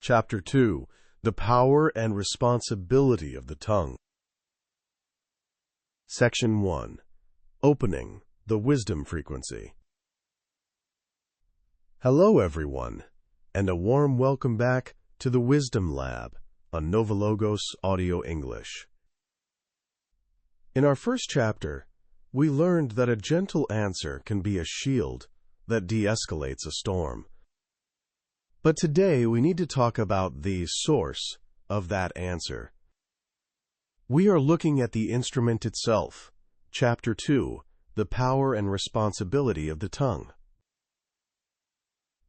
Chapter 2, The Power and Responsibility of the Tongue. Section 1, Opening the Wisdom Frequency. Hello everyone, and a warm welcome back to the Wisdom Lab on NovaLogos Audio English. In our first chapter, we learned that a gentle answer can be a shield that de-escalates a storm. But today we need to talk about the source of that answer. We are looking at the instrument itself. Chapter 2, The Power and Responsibility of the Tongue.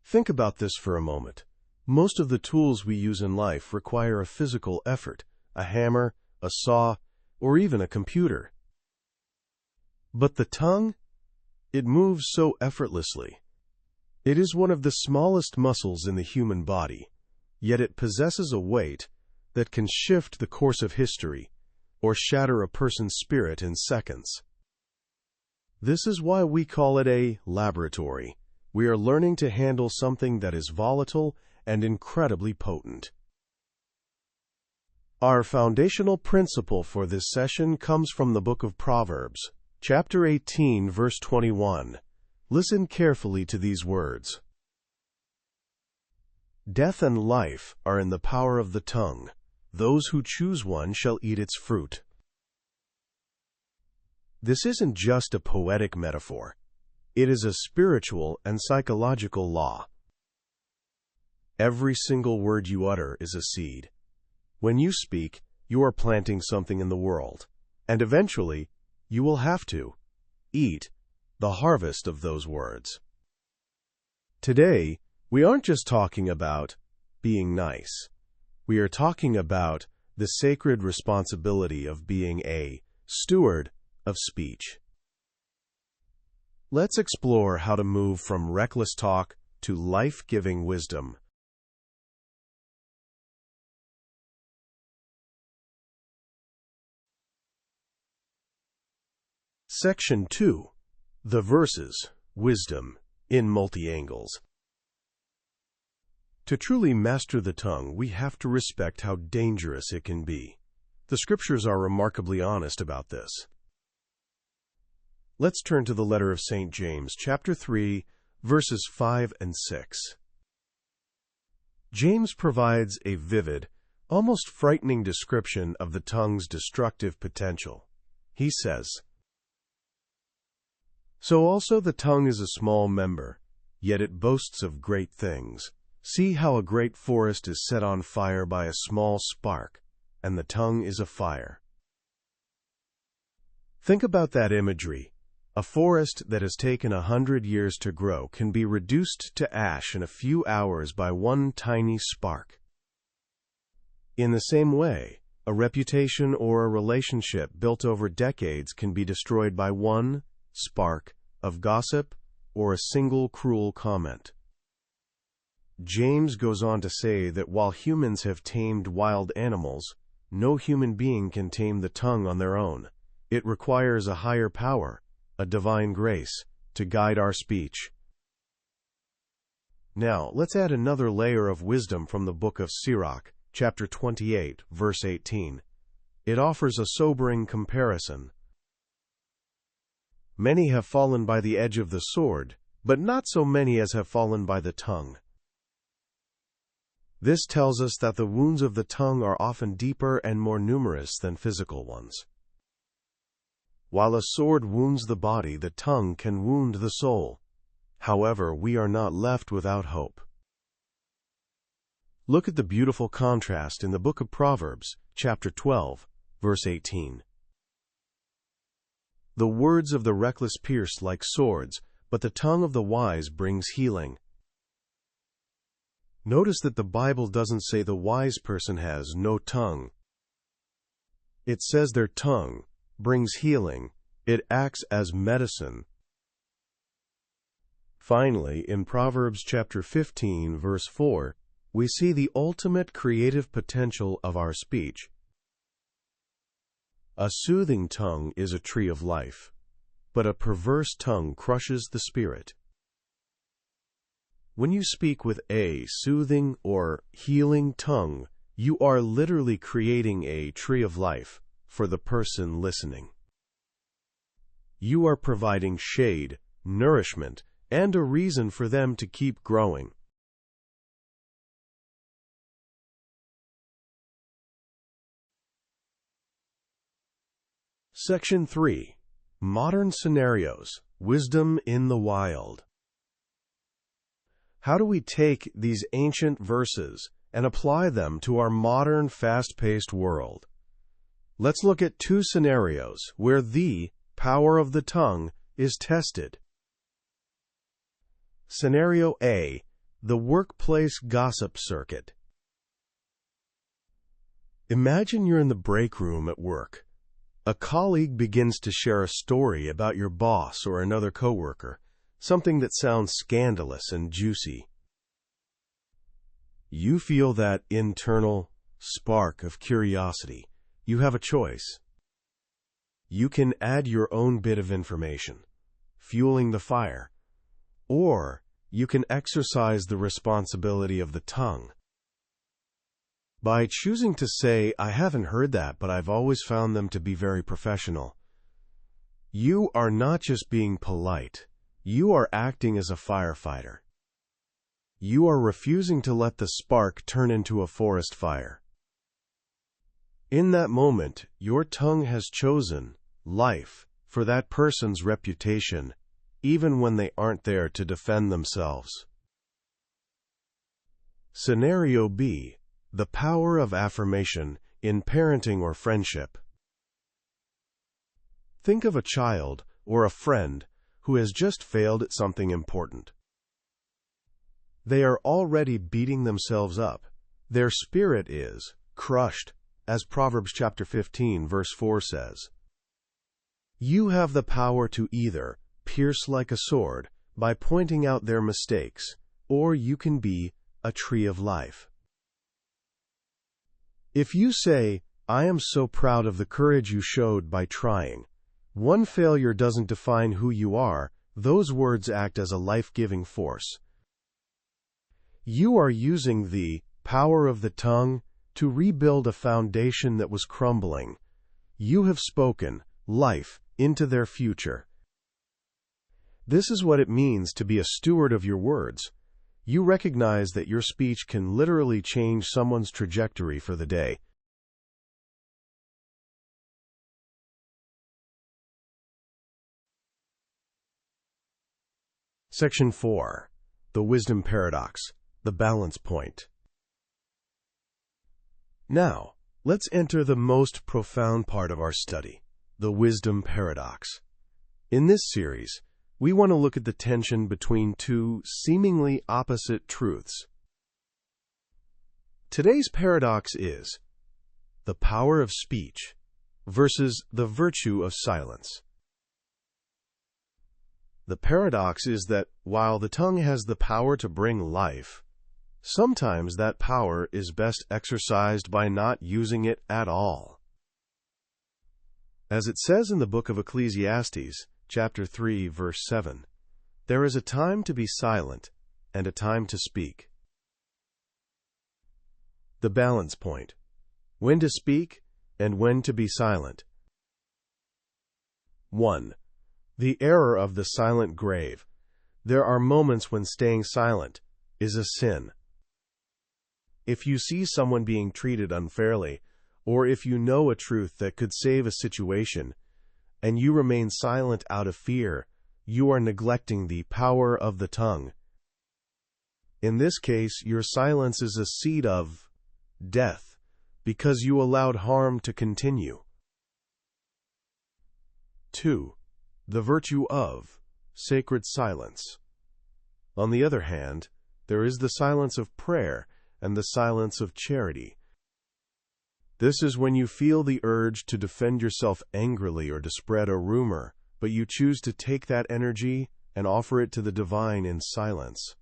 Think about this for a moment. Most of the tools we use in life require a physical effort, a hammer, a saw, or even a computer. But the tongue? It moves so effortlessly. It is one of the smallest muscles in the human body, yet it possesses a weight that can shift the course of history or shatter a person's spirit in seconds. This is why we call it a laboratory. We are learning to handle something that is volatile and incredibly potent. Our foundational principle for this session comes from the Book of Proverbs, chapter 18, verse 21. Listen carefully to these words. Death and life are in the power of the tongue. Those who choose one shall eat its fruit. This isn't just a poetic metaphor. It is a spiritual and psychological law. Every single word you utter is a seed. When you speak, you are planting something in the world, and eventually, you will have to eat the harvest of those words. Today, we aren't just talking about being nice. We are talking about the sacred responsibility of being a steward of speech. Let's explore how to move from reckless talk to life-giving wisdom. Section 2. The verses, wisdom, in multi-angles. To truly master the tongue, we have to respect how dangerous it can be. The scriptures are remarkably honest about this. Let's turn to the letter of St. James, chapter 3, verses 5 and 6. James provides a vivid, almost frightening description of the tongue's destructive potential. He says, So also the tongue is a small member, yet it boasts of great things. See how a great forest is set on fire by a small spark, and the tongue is a fire. Think about that imagery. A forest that has taken 100 years to grow can be reduced to ash in a few hours by one tiny spark. In the same way, a reputation or a relationship built over decades can be destroyed by one spark of gossip or a single cruel comment. James goes on to say that while humans have tamed wild animals, no human being can tame the tongue on their own. It requires a higher power, a divine grace, to guide our speech. Now, let's add another layer of wisdom from the book of Sirach, chapter 28, verse 18. It offers a sobering comparison. Many have fallen by the edge of the sword, but not so many as have fallen by the tongue. This tells us that the wounds of the tongue are often deeper and more numerous than physical ones. While a sword wounds the body, the tongue can wound the soul. However, we are not left without hope. Look at the beautiful contrast in the Book of Proverbs, chapter 12, verse 18. The words of the reckless pierce like swords, but the tongue of the wise brings healing. Notice that the Bible doesn't say the wise person has no tongue. It says their tongue brings healing. It acts as medicine. Finally, in Proverbs chapter 15, verse 4, we see the ultimate creative potential of our speech. A soothing tongue is a tree of life, but a perverse tongue crushes the spirit. When you speak with a soothing or healing tongue, you are literally creating a tree of life for the person listening. You are providing shade, nourishment, and a reason for them to keep growing. Section 3. Modern Scenarios. Wisdom in the Wild. How do we take these ancient verses and apply them to our modern, fast-paced world? Let's look at two scenarios where the power of the tongue is tested. Scenario A. The workplace gossip circuit. Imagine you're in the break room at work. A colleague begins to share a story about your boss or another coworker, something that sounds scandalous and juicy. You feel that internal spark of curiosity. You have a choice. You can add your own bit of information, fueling the fire, or you can exercise the responsibility of the tongue. By choosing to say, "I haven't heard that, but I've always found them to be very professional," you are not just being polite. You are acting as a firefighter. You are refusing to let the spark turn into a forest fire. In that moment, your tongue has chosen life for that person's reputation, even when they aren't there to defend themselves. Scenario B. The power of affirmation in parenting or friendship. Think of a child or a friend who has just failed at something important. They are already beating themselves up. Their spirit is crushed, as Proverbs chapter 15, verse 4 says. You have the power to either pierce like a sword by pointing out their mistakes, or you can be a tree of life. If you say, "I am so proud of the courage you showed by trying," one failure doesn't define who you are. Those words act as a life-giving force. You are using the power of the tongue to rebuild a foundation that was crumbling. You have spoken life into their future. This is what it means to be a steward of your words. You recognize that your speech can literally change someone's trajectory for the day. Section 4. The Wisdom Paradox, the Balance Point. Now, let's enter the most profound part of our study, the Wisdom Paradox. In this series, we want to look at the tension between two seemingly opposite truths. Today's paradox is the power of speech versus the virtue of silence. The paradox is that while the tongue has the power to bring life, sometimes that power is best exercised by not using it at all. As it says in the Book of Ecclesiastes, chapter 3, verse 7, there is a time to be silent and a time to speak. The balance point. When to speak and when to be silent. 1. The error of the silent grave. There are moments when staying silent is a sin. If you see someone being treated unfairly, or if you know a truth that could save a situation, and you remain silent out of fear, you are neglecting the power of the tongue. In this case, your silence is a seed of death, because you allowed harm to continue. 2. The virtue of sacred silence. On the other hand, there is the silence of prayer and the silence of charity. This is when you feel the urge to defend yourself angrily or to spread a rumor, but you choose to take that energy and offer it to the divine in silence.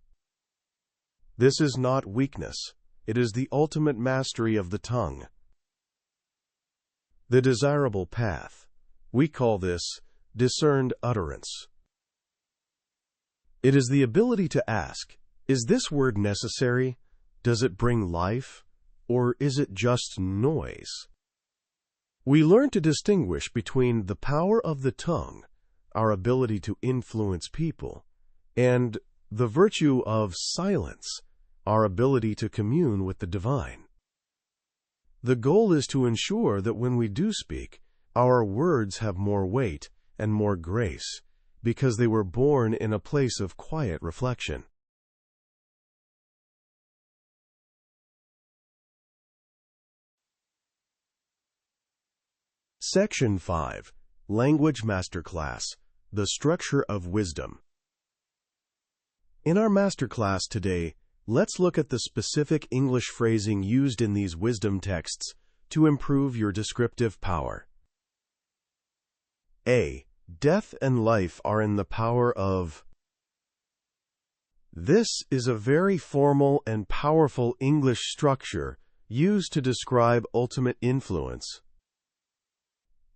This is not weakness. It is the ultimate mastery of the tongue. The desirable path. We call this discerned utterance. It is the ability to ask, Is this word necessary? Does it bring life? Or is it just noise? We learn to distinguish between the power of the tongue, our ability to influence people, and the virtue of silence, our ability to commune with the divine. The goal is to ensure that when we do speak, our words have more weight and more grace, because they were born in a place of quiet reflection. Section 5. Language Masterclass. The Structure of Wisdom. In our masterclass today, let's look at the specific English phrasing used in these wisdom texts to improve your descriptive power. A. Death and life are in the power of. This is a very formal and powerful English structure used to describe ultimate influence.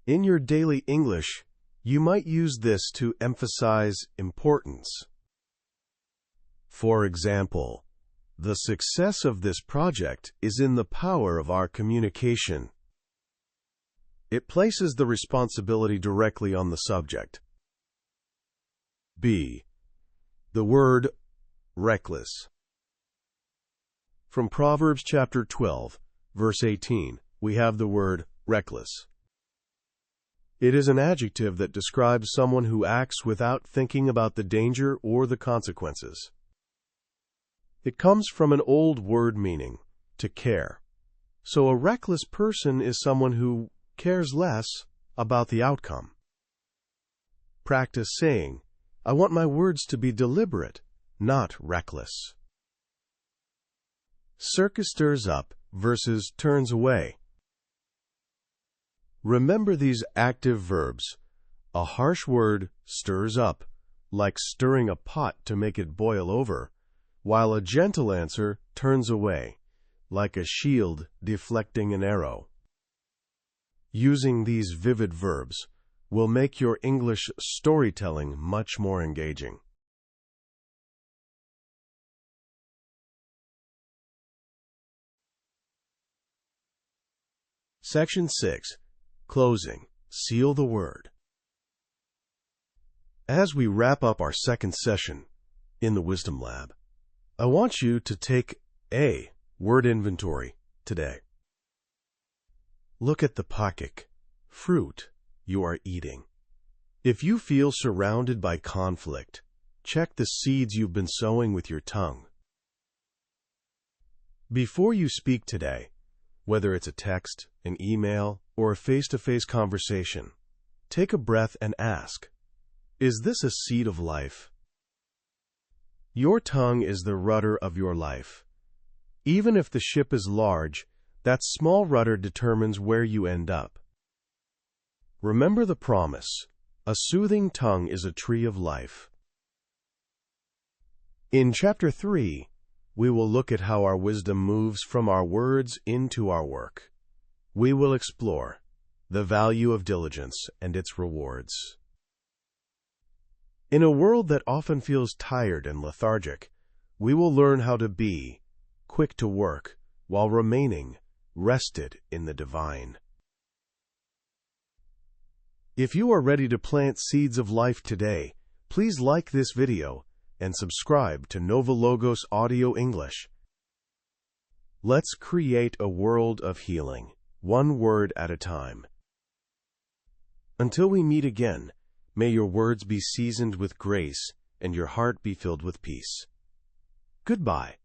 In your daily English, you might use this to emphasize importance. For example, the success of this project is in the power of our communication. It places the responsibility directly on the subject. B. The word reckless. From Proverbs chapter 12, verse 18, we have the word reckless. It is an adjective that describes someone who acts without thinking about the danger or the consequences. It comes from an old word meaning, to care. So a reckless person is someone who cares less about the outcome. Practice saying, I want my words to be deliberate, not reckless. Circus stirs up versus turns away. Remember these active verbs. A harsh word stirs up, like stirring a pot to make it boil over, while a gentle answer turns away, like a shield deflecting an arrow. Using these vivid verbs will make your English storytelling much more engaging. Section 6. Closing. Seal the word. As we wrap up our second session in the Wisdom Lab, I want you to take a word inventory today. Look at the pakik, fruit you are eating. If you feel surrounded by conflict, check the seeds you've been sowing with your tongue. Before you speak today, whether it's a text, an email, or a face-to-face conversation, take a breath and ask, is this a seed of life? Your tongue is the rudder of your life. Even if the ship is large, that small rudder determines where you end up. Remember the promise, a soothing tongue is a tree of life. In Chapter 3, we will look at how our wisdom moves from our words into our work. We will explore the value of diligence and its rewards. In a world that often feels tired and lethargic, we will learn how to be quick to work while remaining rested in the divine. If you are ready to plant seeds of life today, please like this video and subscribe to NovaLogos Audio English. Let's create a world of healing, one word at a time. Until we meet again, may your words be seasoned with grace and your heart be filled with peace. Goodbye.